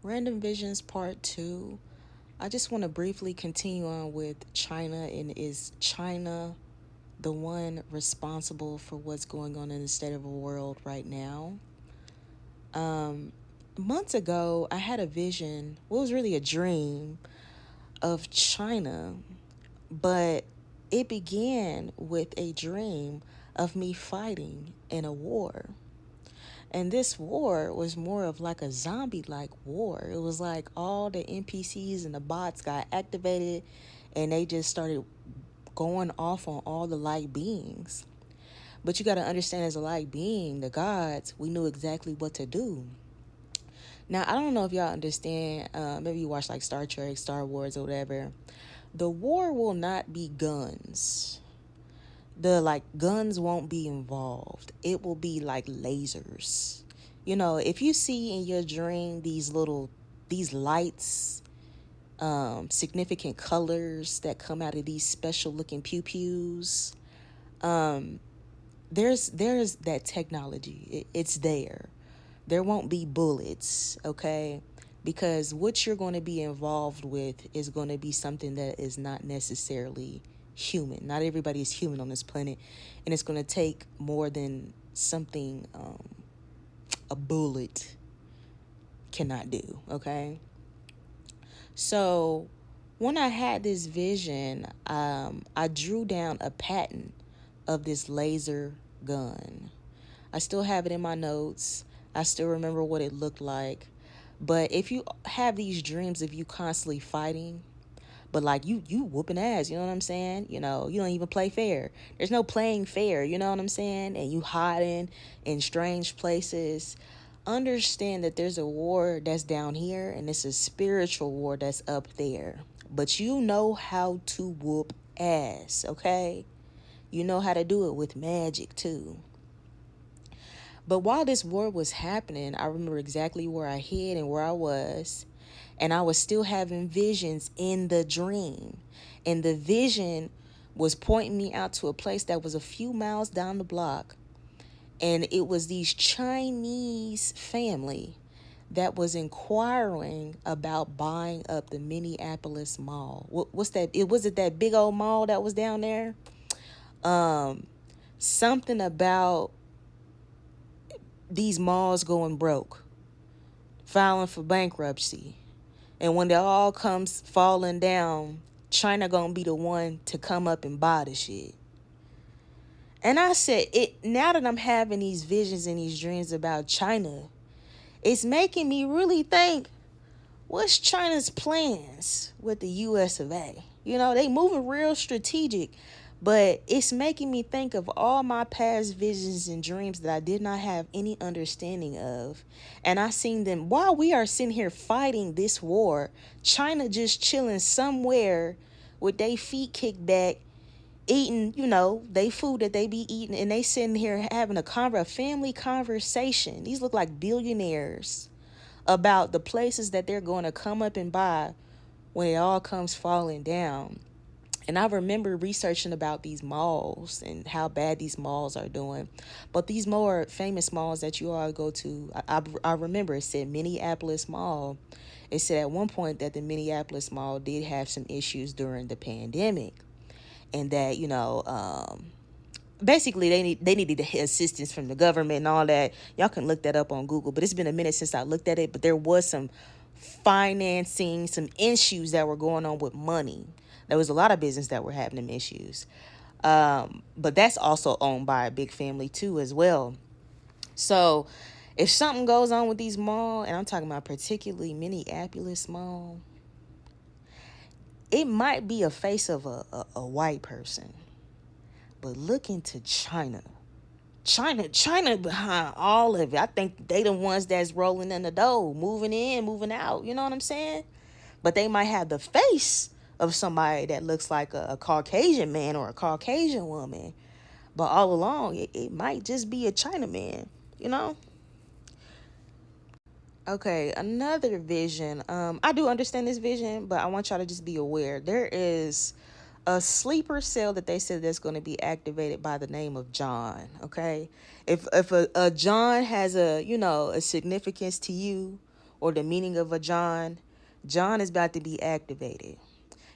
Random Visions Part 2. I just want to briefly continue on with China, and is China the one responsible for what's going on in the state of the world right now? Um, Months ago, I had a vision, well, it was really a dream of China, but it began with a dream of me fighting in a war. And this war was more of like a zombie like war. It was like all the NPCs and the bots got activated and they just started going off on all the light beings. But you got to understand, as a light being, the gods, we knew exactly what to do. Now, I don't know if y'all understand, maybe you watch like Star Trek, Star Wars, or whatever. The war will not be guns. The like guns won't be involved. It will be like lasers. You know, if you see in your dream these lights, significant colors that come out of these special looking pew pews, um, there's that technology. It's there. There won't be bullets, okay? Because what you're going to be involved with is going to be something that is not necessarily human. Not everybody is human on this planet, and it's going to take more than something a bullet cannot do, okay? So when I had this vision, I drew down a patent of this laser gun. I still have it in my notes. I still remember what it looked like. But if you have these dreams of you constantly fighting, but like you whooping ass, you know what I'm saying? You know, you don't even play fair. There's no playing fair, you know what I'm saying? And you hiding in strange places. Understand that there's a war that's down here and it's a spiritual war that's up there. But you know how to whoop ass, okay? You know how to do it with magic too. But while this war was happening, I remember exactly where I hid and where I was. And I was still having visions in the dream. And the vision was pointing me out to a place that was a few miles down the block. And it was these Chinese family that was inquiring about buying up the Minneapolis mall. What's that? Was it that big old mall that was down there? Um, Something about these malls going broke, filing for bankruptcy. And when it all comes falling down, China gonna be the one to come up and buy the shit. And I said, it now that I'm having these visions and these dreams about China, it's making me really think, what's China's plans with the US of A? You know, they moving real strategic, but it's making me think of all my past visions and dreams that I did not have any understanding of. And I seen them while we are sitting here fighting this war, China just chilling somewhere with their feet kicked back, eating, you know, they food that they be eating, and they sitting here having a family conversation. These look like billionaires about the places that they're going to come up and buy when it all comes falling down. And I remember researching about these malls and how bad these malls are doing. But these more famous malls that you all go to, I remember it said Minneapolis Mall. It said at one point that the Minneapolis Mall did have some issues during the pandemic. And that, basically they needed assistance from the government and all that. Y'all can look that up on Google, but it's been a minute since I looked at it. But there was some financing, some issues that were going on with money. There was a lot of business that were having them issues. But that's also owned by a big family too as well. So if something goes on with these malls, and I'm talking about particularly Minneapolis Mall, it might be a face of a white person. But look into China. China behind all of it. I think they the ones that's rolling in the dough, moving in, moving out. You know what I'm saying? But they might have the face of somebody that looks like a Caucasian man or a Caucasian woman. But all along, it might just be a China man, you know? Okay, another vision. I do understand this vision, but I want y'all to just be aware. There is a sleeper cell that they said that's going to be activated by the name of John. Okay, if a John has a significance to you, or the meaning of a John, John is about to be activated.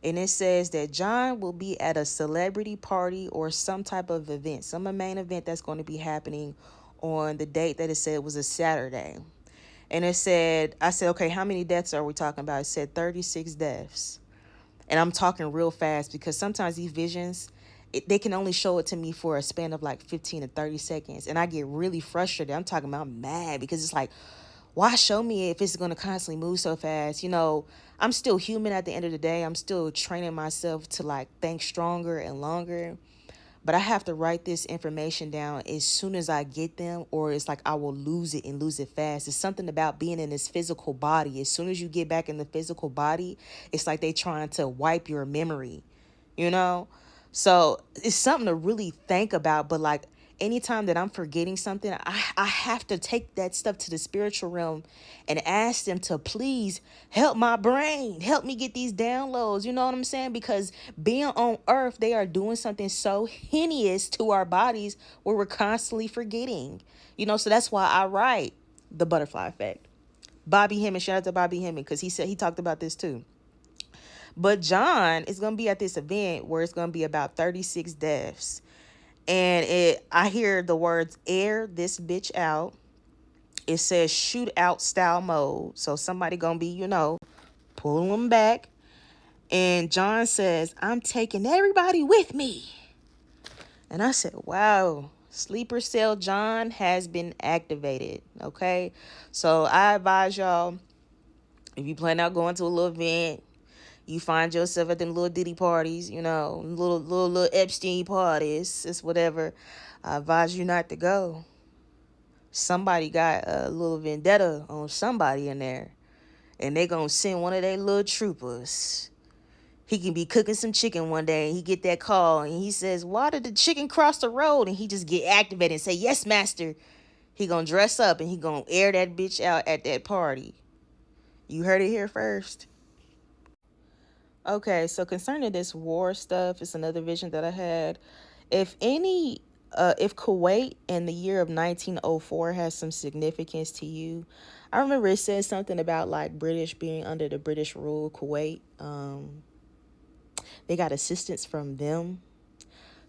And it says that John will be at a celebrity party or some type of event, some main event that's going to be happening on the date that it said was a Saturday. And it said, I said, okay, how many deaths are we talking about? It said 36 deaths. And I'm talking real fast because sometimes these visions, they can only show it to me for a span of like 15 to 30 seconds. And I get really frustrated. I'm talking about mad because it's like, why show me if it's going to constantly move so fast? I'm still human at the end of the day. I'm still training myself to like think stronger and longer. But I have to write this information down as soon as I get them, or it's like I will lose it and lose it fast. It's something about being in this physical body. As soon as you get back in the physical body, it's like they trying to wipe your memory, you know? So it's something to really think about. But like anytime that I'm forgetting something, I have to take that stuff to the spiritual realm and ask them to please help my brain, help me get these downloads. You know what I'm saying? Because being on earth, they are doing something so heinous to our bodies where we're constantly forgetting. So that's why I write the butterfly effect. Bobby Hemming, shout out to Bobby Hemming, because he said he talked about this too. But John is going to be at this event where it's going to be about 36 deaths. And I hear the words air this bitch out. It says shoot out style mode. So somebody going to be, pulling them back. And John says, I'm taking everybody with me. And I said, wow, sleeper cell John has been activated. Okay. So I advise y'all, if you plan out going to a little event, you find yourself at them little Diddy parties, little Epstein parties, it's whatever. I advise you not to go. Somebody got a little vendetta on somebody in there, and they gonna send one of their little troopers. He can be cooking some chicken one day, and he get that call, and he says, why did the chicken cross the road? And he just get activated and say, yes, master. He gonna dress up, and he gonna air that bitch out at that party. You heard it here first. Okay, so concerning this war stuff, it's another vision that I had. If Kuwait in the year of 1904 has some significance to you, I remember it says something about like British being under the British rule, Kuwait. They got assistance from them.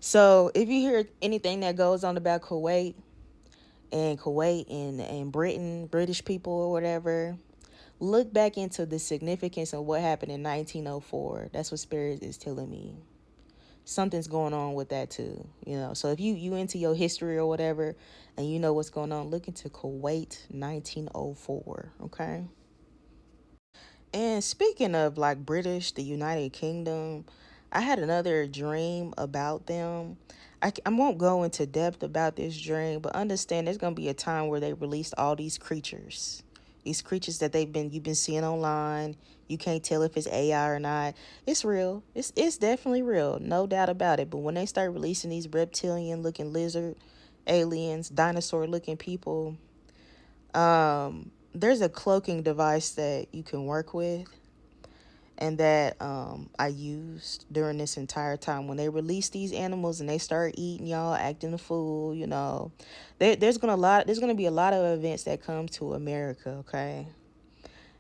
So if you hear anything that goes on about Kuwait and Britain, British people or whatever, look back into the significance of what happened in 1904. That's what Spirit is telling me. Something's going on with that too, So if you into your history or whatever, and you know what's going on, look into Kuwait 1904, okay? And speaking of like British, the United Kingdom, I had another dream about them. I won't go into depth about this dream, but understand there's going to be a time where they released all these creatures. These creatures that you've been seeing online. You can't tell if it's AI or not. It's real. It's definitely real. No doubt about it. But when they start releasing these reptilian looking lizard aliens, dinosaur looking people, there's a cloaking device that you can work with, and that I used during this entire time. When they release these animals and they start eating y'all, acting a fool, there's gonna be a lot of events that come to America, okay?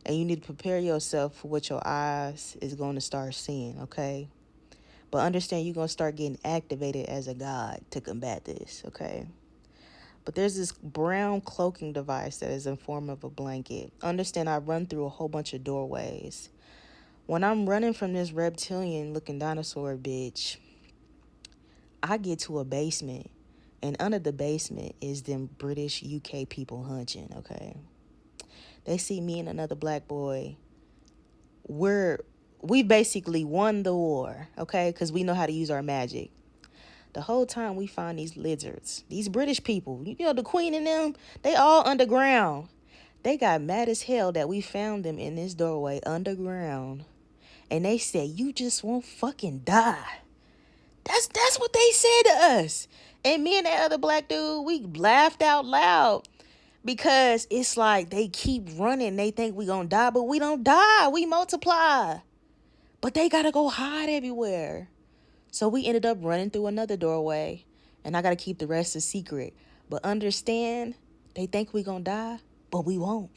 And you need to prepare yourself for what your eyes is going to start seeing, okay? But understand you're going to start getting activated as a god to combat this, okay? But there's this brown cloaking device that is in form of a blanket. Understand I run through a whole bunch of doorways. When I'm running from this reptilian looking dinosaur bitch, I get to a basement. And under the basement is them British UK people hunching, okay? They see me and another black boy. We basically won the war, okay? Because we know how to use our magic. The whole time we find these lizards, these British people, the queen and them, they all underground. They got mad as hell that we found them in this doorway underground. And they said, you just won't fucking die. That's what they said to us. And me and that other black dude, we laughed out loud. Because it's like they keep running. They think we gonna die, but we don't die. We multiply. But they gotta go hide everywhere. So we ended up running through another doorway. And I gotta keep the rest a secret. But understand, they think we gonna die, but we won't.